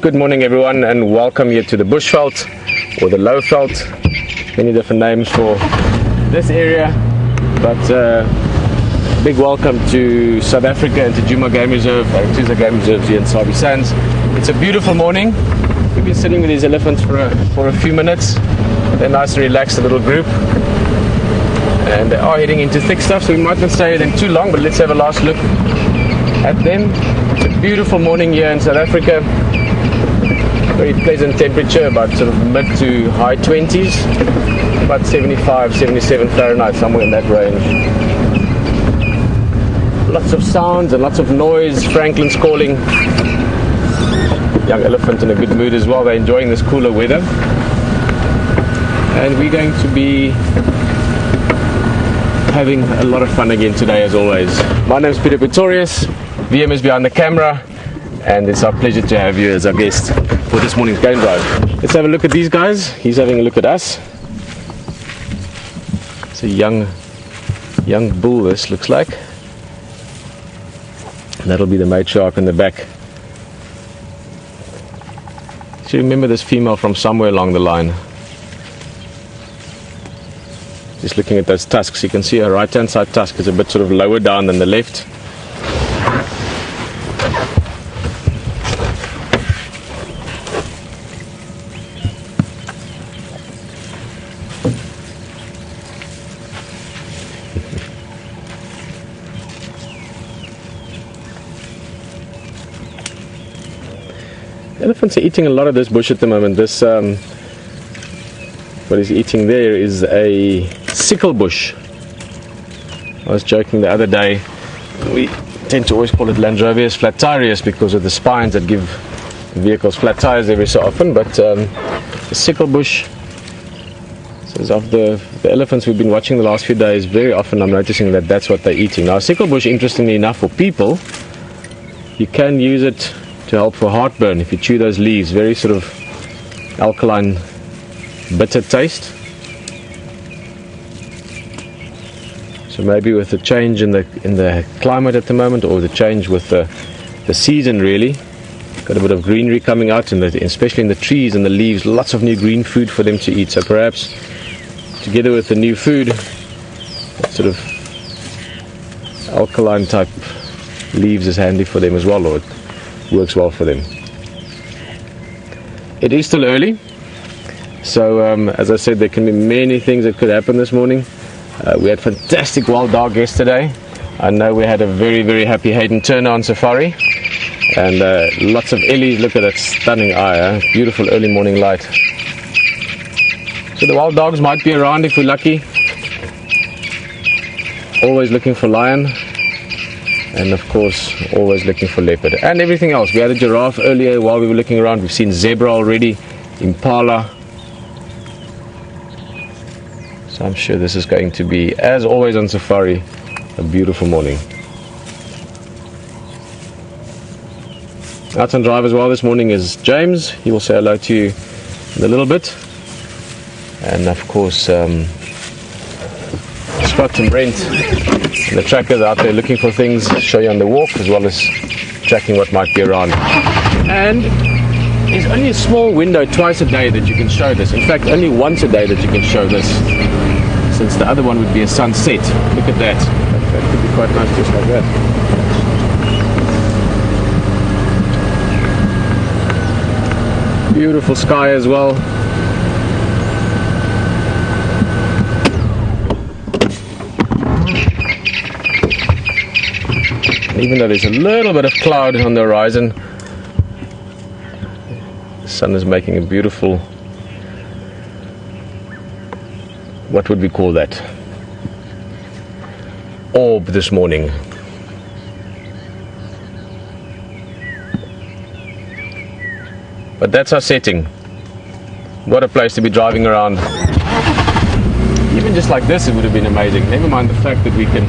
Good morning everyone, and welcome here to the Bushveld or the Lowveld. Many different names for this area, but big welcome to South Africa and to Djuma Game Reserve and to the Game Reserve here in Sabi Sands. It's a beautiful morning. We've been sitting with these elephants for a few minutes. They're nice and relaxed, a little group, and they are heading into thick stuff, so we might not stay with them too long, but let's have a last look at them. It's a beautiful morning here in South Africa. Very pleasant temperature, about sort of mid to high 20s, about 75, 77 Fahrenheit, somewhere in that range. Lots of sounds and lots of noise. Franklin's calling. Young elephant in a good mood as well. They're enjoying this cooler weather. And we're going to be having a lot of fun again today, as always. My name is Peter Pretorius. VM is behind the camera, and it's our pleasure to have you as our guest for this morning's game drive. Let's have a look at these guys. He's having a look at us. It's a young bull, this looks like. And that'll be the matriarch in the back. So you remember this female from somewhere along the line. Just looking at those tusks, you can see her right hand side tusk is a bit sort of lower down than the left. Elephants are eating a lot of this bush at the moment. This what he's eating there is a sickle bush. I was joking the other day, we tend to always call it Landrovius flattarius because of the spines that give vehicles flat tires every so often, but the sickle bush, so of the elephants we've been watching the last few days, very often I'm noticing that that's what they're eating. Now, sickle bush, interestingly enough, for people, you can use it to help for heartburn if you chew those leaves. Very sort of alkaline, bitter taste. So maybe with the change in the climate at the moment, or the change with the season, really got a bit of greenery coming out, and especially in the trees and the leaves, lots of new green food for them to eat. So perhaps together with the new food, that sort of alkaline type leaves is handy for them as well, or it works well for them. It is still early, so as I said, there can be many things that could happen this morning. We had fantastic wild dog yesterday. I know we had a very, very happy Hayden Turner on safari, and lots of Ellies. Look at that stunning eye, beautiful early morning light. So the wild dogs might be around if we're lucky. Always looking for lion, and of course always looking for leopard and everything else. We had a giraffe earlier while we were looking around. We've seen zebra already, impala. So I'm sure this is going to be, as always on safari, a beautiful morning. Out on drive as well this morning is James. He will say hello to you in a little bit. And of course Scott and Brent and the trackers out there looking for things, show you on the walk, as well as tracking what might be around. And there's only a small window twice a day that you can show this. In fact, only once a day that you can show this, since the other one would be a sunset. Look at that. That could be quite nice just like that. Beautiful sky as well. Even though there's a little bit of cloud on the horizon, the sun is making a beautiful, what would we call that, orb this morning. But that's our setting. What a place to be driving around. Even just like this, it would have been amazing. Never mind the fact that we can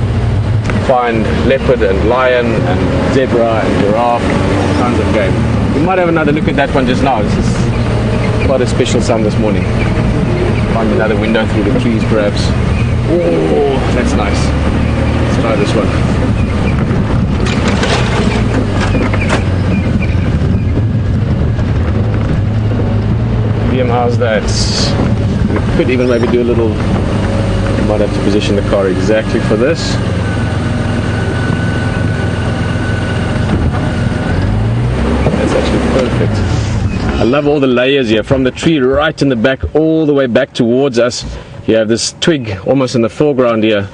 find leopard and lion and zebra and giraffe, all kinds of game. We might have another look at that one just now. This is quite a special sun this morning. Find another window through the trees perhaps. Oh, that's nice. Let's try this one. Mazda, we could even maybe do a little, might have to position the car exactly for this. That's actually perfect. I love all the layers here, from the tree right in the back all the way back towards us. You have this twig almost in the foreground here,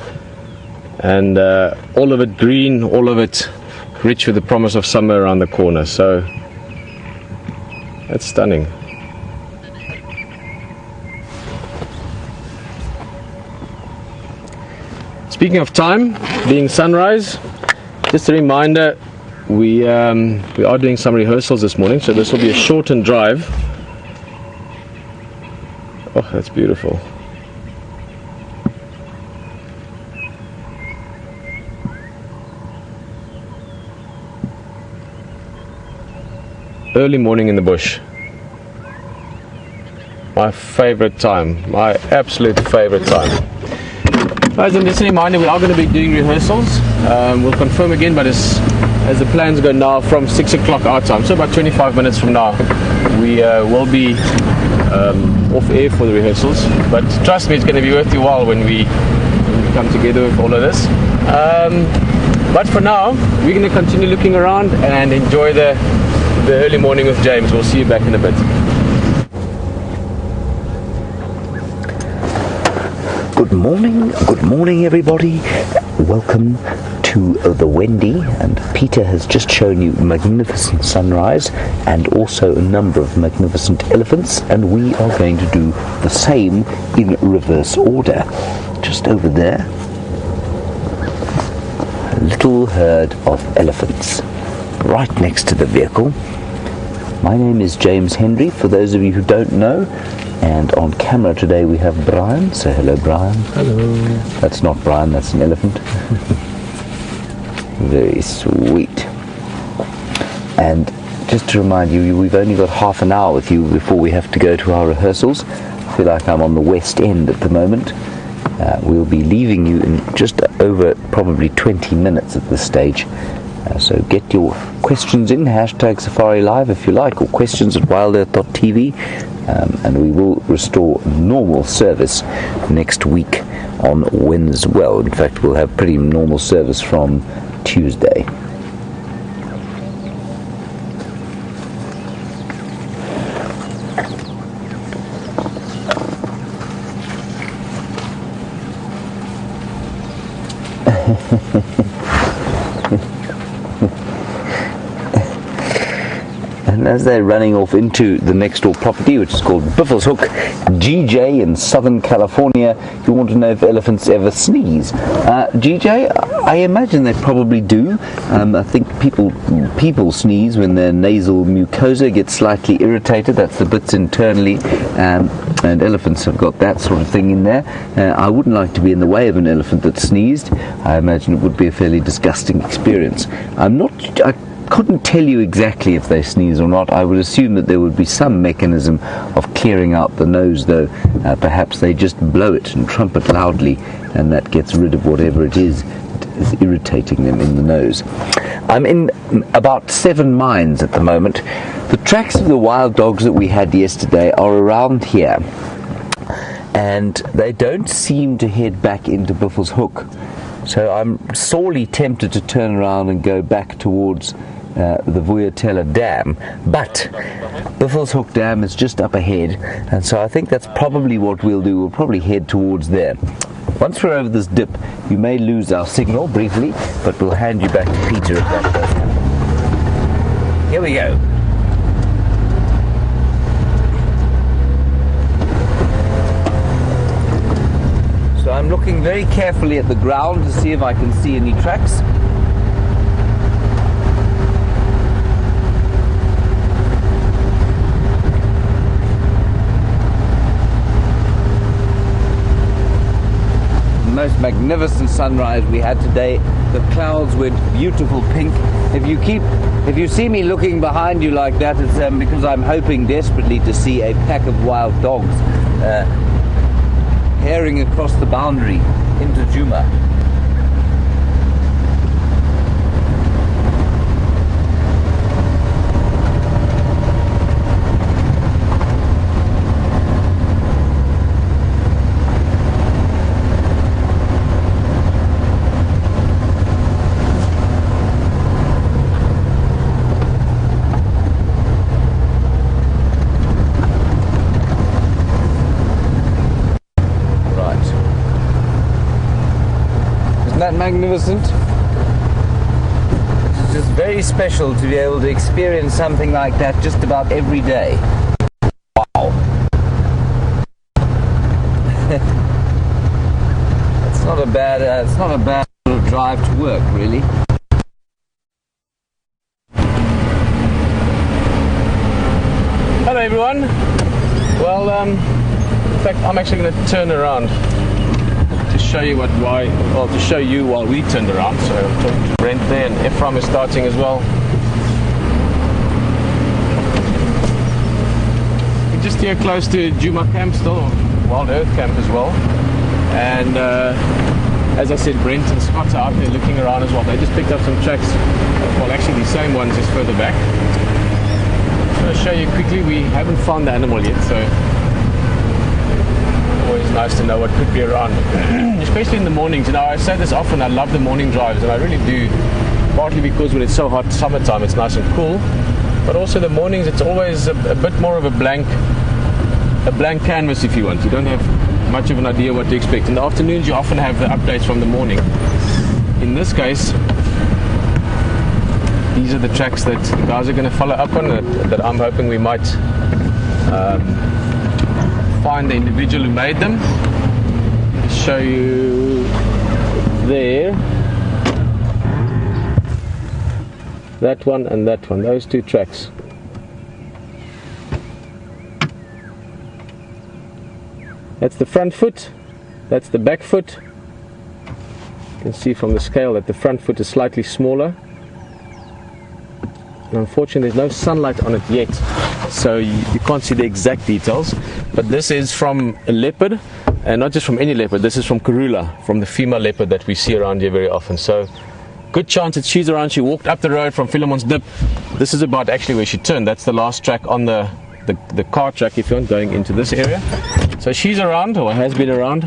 and all of it green, all of it rich with the promise of summer around the corner. So that's stunning. Speaking of time, being sunrise, just a reminder, we are doing some rehearsals this morning, so this will be a shortened drive. Oh, that's beautiful. Early morning in the bush. My favorite time, my absolute favorite time. Guys, and just a reminder, we are going to be doing rehearsals. We'll confirm again, but as the plans go now, from 6 o'clock our time, so about 25 minutes from now, we will be off air for the rehearsals. But trust me, it's going to be worth your while when we come together with all of this. But for now, we're going to continue looking around and enjoy the early morning with James. We'll see you back in a bit. Good morning everybody. Welcome to the Wendy, and Peter has just shown you magnificent sunrise and also a number of magnificent elephants, and we are going to do the same in reverse order. Just over there, a little herd of elephants right next to the vehicle. My name is James Henry, for those of you who don't know, and on camera today we have Brian. Say hello, Brian. Hello. That's not Brian, that's an elephant. Very sweet. And just to remind you, we've only got half an hour with you before we have to go to our rehearsals. I feel like I'm on the West End at the moment. We'll be leaving you in just over probably 20 minutes at this stage. So get your questions in, hashtag Safari Live if you like, or questions at WildEarthTV, and we will restore normal service next week on Wednesday. Well, in fact, we'll have pretty normal service from Tuesday. And as they're running off into the next door property, which is called Buffalo's Hook, GJ in Southern California, you want to know if elephants ever sneeze. GJ, I imagine they probably do. I think people sneeze when their nasal mucosa gets slightly irritated. That's the bits internally, and elephants have got that sort of thing in there. I wouldn't like to be in the way of an elephant that sneezed. I imagine it would be a fairly disgusting experience. I couldn't tell you exactly if they sneeze or not. I would assume that there would be some mechanism of clearing out the nose, though. Perhaps they just blow it and trumpet loudly, and that gets rid of whatever it is irritating them in the nose. I'm in about 7 mines at the moment. The tracks of the wild dogs that we had yesterday are around here, and they don't seem to head back into Buffalo's Hook. So I'm sorely tempted to turn around and go back towards the Vuyatela Dam, but Buffalo's Hook Dam is just up ahead, and so I think that's probably what we'll do. We'll probably head towards there. Once we're over this dip, you may lose our signal briefly, but we'll hand you back to Peter if that does happen. Here we go. So I'm looking very carefully at the ground to see if I can see any tracks. Most magnificent sunrise we had today. The clouds went beautiful pink. If you see me looking behind you like that, it's because I'm hoping desperately to see a pack of wild dogs herring across the boundary into Djuma. magnificent. It's just very special to be able to experience something like that just about every day. Wow. It's not a bad sort of drive to work, really. Hello everyone. Well, in fact, I'm actually going to turn around to show you to show you while we turned around. So I'm talking to Brent there, and Ephraim is starting as well. We're just here close to Djuma camp still, Wild Earth camp as well. And as I said, Brent and Scott are out there looking around as well. They just picked up some tracks. Well, actually the same ones just further back. I'll show you quickly. We haven't found the animal yet, so always nice to know what could be around, especially in the mornings. You know, I say this often, I love the morning drives, and I really do, partly because when it's so hot summertime it's nice and cool, but also the mornings it's always a bit more of a blank canvas, if you want. You don't have much of an idea what to expect. In the afternoons you often have the updates from the morning. In this case, these are the tracks that the guys are going to follow up on, that I'm hoping we might find the individual who made them. I'll show you there. That one and that one, those two tracks. That's the front foot, that's the back foot. You can see from the scale that the front foot is slightly smaller. Unfortunately, there's no sunlight on it yet, so you can't see the exact details. But this is from a leopard, and not just from any leopard. This is from Karula, from the female leopard that we see around here very often. So, good chance that she's around. She walked up the road from Philemon's Dip. This is about actually where she turned. That's the last track on the car track, if you want, going into this area. So she's around, or has been around.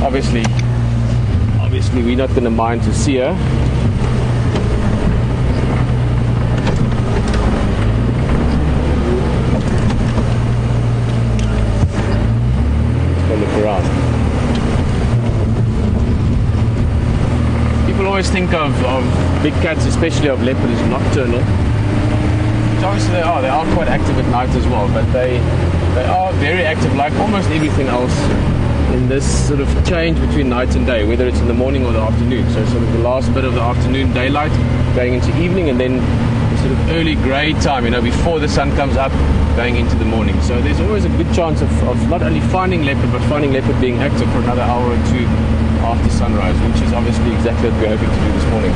Obviously, we're not going to mind to see her. Around. People always think of big cats, especially of leopard, as nocturnal. Which obviously they are quite active at night as well, but they are very active, like almost everything else, in this sort of change between night and day, whether it's in the morning or the afternoon. So sort of the last bit of the afternoon daylight going into evening, and then the sort of early grey time, you know, before the sun comes up, going into the morning. So there's always a good chance of not only finding leopard, but finding leopard being active for another hour or two after sunrise, which is obviously exactly what we're hoping to do this morning.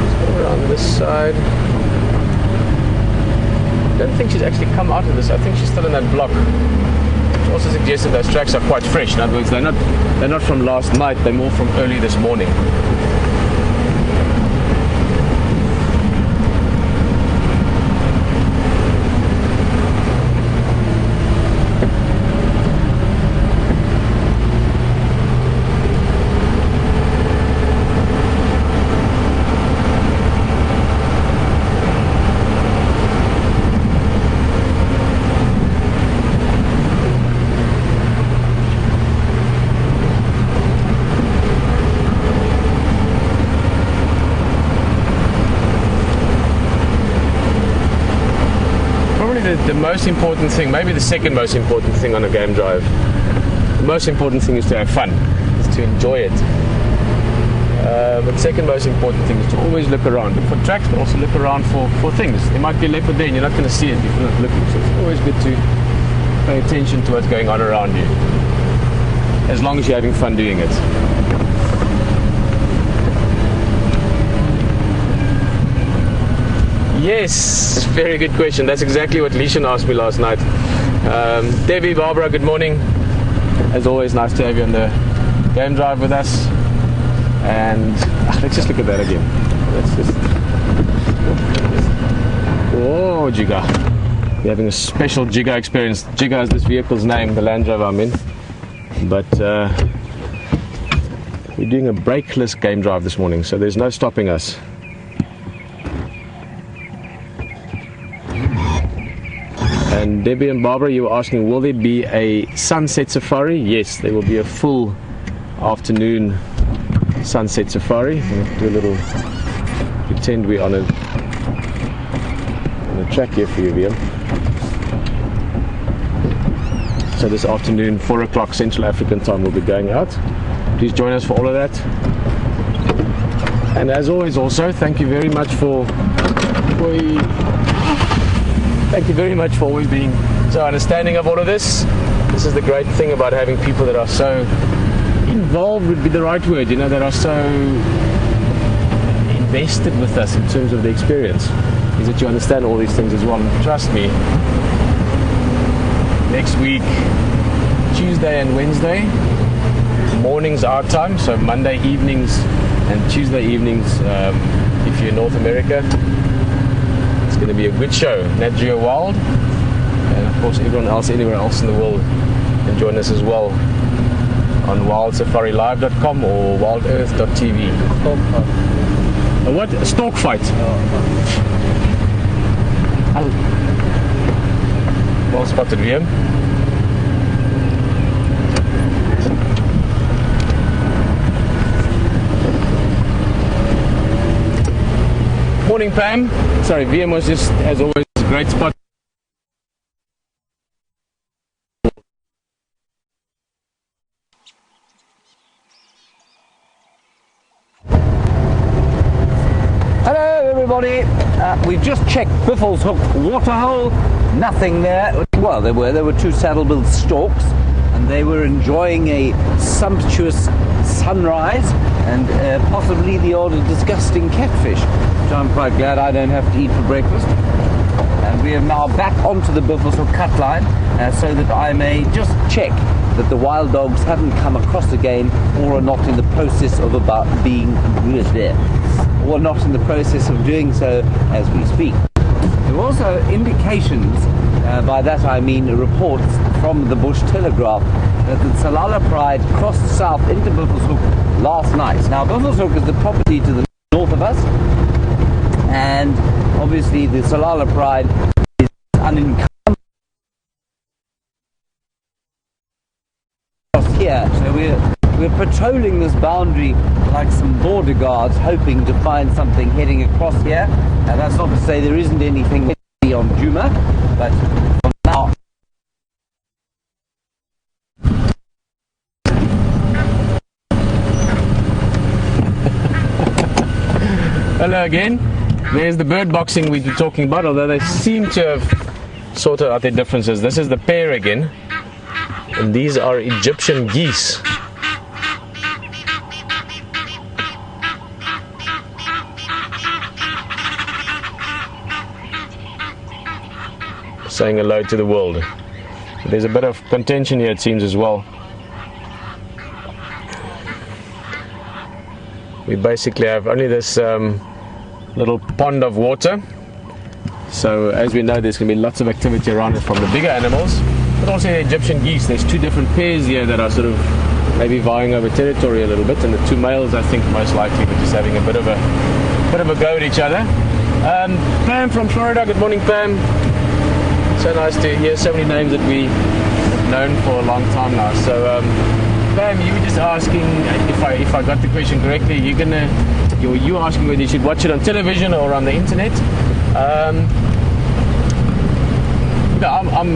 Let's go around this side. I don't think she's actually come out of this. I think she's still in that block, which also suggests that those tracks are quite fresh. In other words, they're not from last night, they're more from early this morning. The most important thing, maybe the second most important thing on a game drive, the most important thing is to have fun, is to enjoy it. But second most important thing is to always look around. Look for tracks, but also look around for things. There might be a leopard there and you're not going to see it if you're not looking. So it's always good to pay attention to what's going on around you, as long as you're having fun doing it. Yes, very good question. That's exactly what Leishan asked me last night. Debbie, Barbara, good morning. As always, nice to have you on the game drive with us. And let's just look at that again. Let's just. Oh, Jiga. We're having a special Jiga experience. Jiga is this vehicle's name, the Land Rover I'm in. But we're doing a brakeless game drive this morning, so there's no stopping us. And Debbie and Barbara, you were asking, will there be a sunset safari? Yes, there will be a full afternoon sunset safari. We'll do a little, pretend we're on a track here for you, Vian. So this afternoon, 4 o'clock Central African time, we'll be going out. Please join us for all of that. And as always, also, thank you very much for always being so understanding of all of this. This is the great thing about having people that are so involved, would be the right word, you know, that are so invested with us in terms of the experience, is that you understand all these things as well. And trust me, next week, Tuesday and Wednesday, mornings our time, so Monday evenings and Tuesday evenings, if you're in North America, it's going to be a good show. Nat Geo Wild, and of course everyone else anywhere else in the world can join us as well on wildsafariLive.com or WildEarthTV. A what? A stork fight? Well spotted, Liam. Morning, Pam. Sorry, VM was just, as always, a great spot. Hello everybody, we've just checked Biffle's Hook waterhole, nothing there. Well, there were two saddle-billed storks, and they were enjoying a sumptuous sunrise and possibly the odd disgusting catfish, which I'm quite glad I don't have to eat for breakfast. And we are now back onto the Biffle's Hook cut line so that I may just check that the wild dogs haven't come across again or are not in the process of or not in the process of doing so as we speak. There were also indications, by that I mean reports from the Bush Telegraph, that the Salala Pride crossed south into Biffle's Hook last night. Now Biffle's Hook is the property to the north of us, and obviously the Salala Pride is unencumbered here, so we're patrolling this boundary like some border guards, hoping to find something heading across here. And that's not to say there isn't anything on Djuma, but for now. Hello again. There's the bird boxing we were talking about, although they seem to have sorted out their differences. This is the pair again, and these are Egyptian geese. Saying hello to the world. There's a bit of contention here, it seems, as well. We basically have only this little pond of water, so as we know there's going to be lots of activity around it from the bigger animals, but also the Egyptian geese. There's two different pairs here that are sort of maybe vying over territory a little bit, and the two males, I think, most likely were just having a bit of a go at each other. Pam from Florida, good morning, Pam. So nice to hear so many names that we have known for a long time now. So, Pam, you were just asking if I got the question correctly. You were asking whether you should watch it on television or on the internet.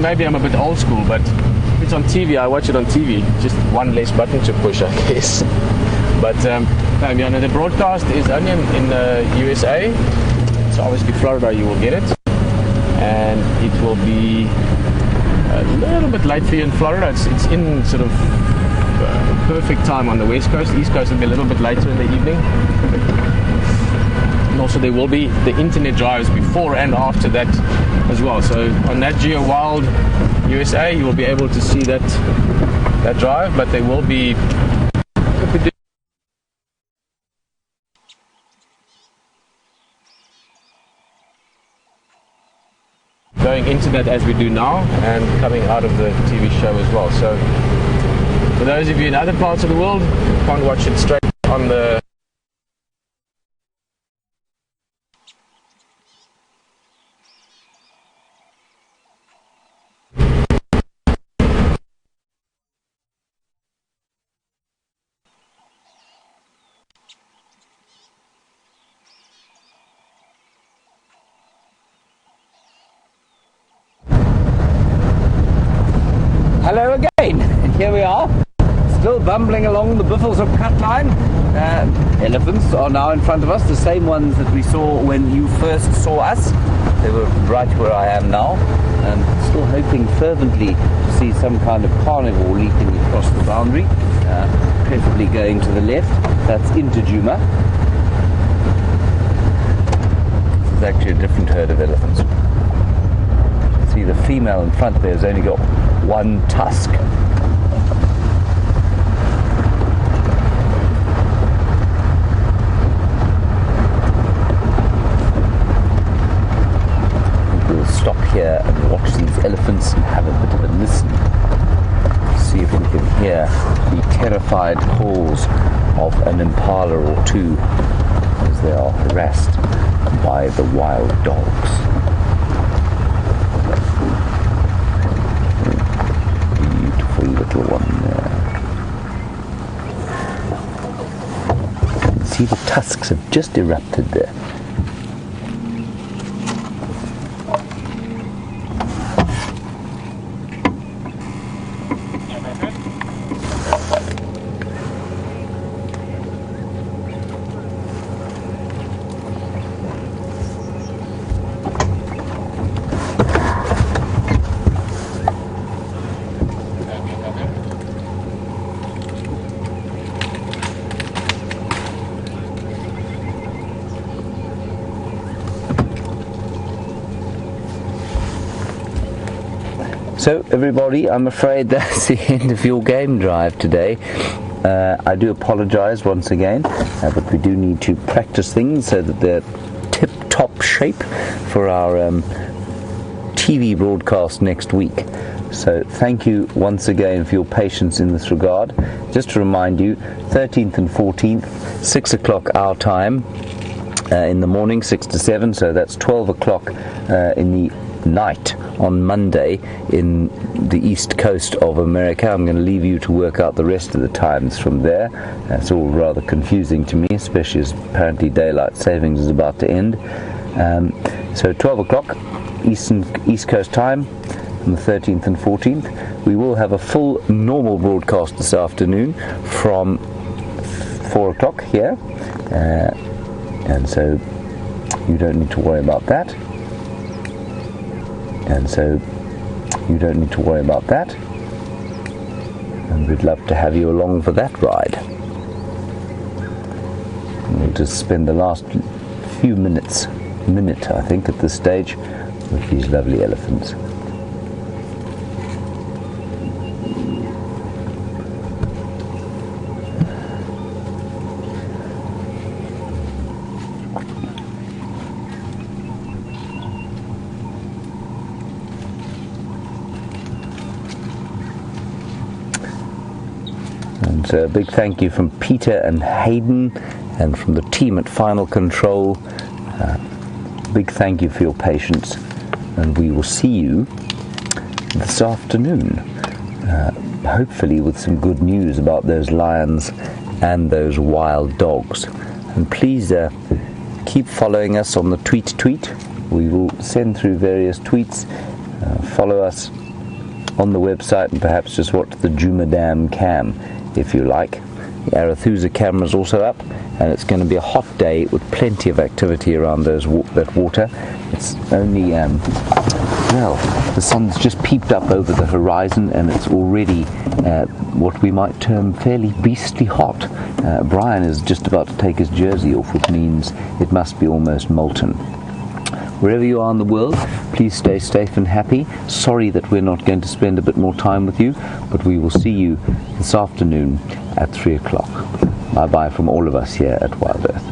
Maybe I'm a bit old school, but if it's on TV, I watch it on TV. Just one less button to push, I guess. But Pam, you know, the broadcast is only in the USA, so obviously Florida you will get it. And it will be a little bit late for you in Florida. It's in sort of perfect time on the west coast. East coast will be a little bit later in the evening. And also there will be the internet drives before and after that as well. So on Nat Geo Wild USA you will be able to see that drive, but there will be going into that as we do now, and coming out of the TV show as well. So for those of you in other parts of the world who can't watch it straight on the go again. And here we are, still bumbling along the Buffels Hook cut line. Elephants are now in front of us, the same ones that we saw when you first saw us. They were right where I am now, and still hoping fervently to see some kind of carnivore leaping across the boundary, preferably going to the left. That's into Djuma. This is actually a different herd of elephants. See, the female in front there has only got one tusk. We'll stop here and watch these elephants and have a bit of a listen. See if we can hear the terrified calls of an impala or two as they are harassed by the wild dogs. Beautiful little one there. See, the tusks have just erupted there. So everybody, I'm afraid that's the end of your game drive today. I do apologise once again, but we do need to practice things so that they're tip-top shape for our TV broadcast next week. So thank you once again for your patience in this regard. Just to remind you, 13th and 14th, 6 o'clock our time in the morning, 6 to 7, so that's 12 o'clock in the night on Monday in the east coast of America. I'm going to leave you to work out the rest of the times from there. It's all rather confusing to me, especially as apparently daylight savings is about to end. So 12 o'clock east coast time on the 13th and 14th. We will have a full normal broadcast this afternoon from 4 o'clock here, and so you don't need to worry about that. And we'd love to have you along for that ride. And we'll just spend the last few minute I think at this stage with these lovely elephants. And so a big thank you from Peter and Hayden and from the team at Final Control. Big thank you for your patience, and we will see you this afternoon, hopefully with some good news about those lions and those wild dogs. And please keep following us on the tweet. We will send through various tweets. Follow us on the website and perhaps just watch the Djuma Dam cam if you like. The Arathusa camera is also up, and it's going to be a hot day with plenty of activity around that water. It's only, well, the sun's just peeped up over the horizon, and it's already what we might term fairly beastly hot. Brian is just about to take his jersey off, which means it must be almost molten. Wherever you are in the world, please stay safe and happy. Sorry that we're not going to spend a bit more time with you, but we will see you this afternoon at 3 o'clock. Bye-bye from all of us here at Wild Earth.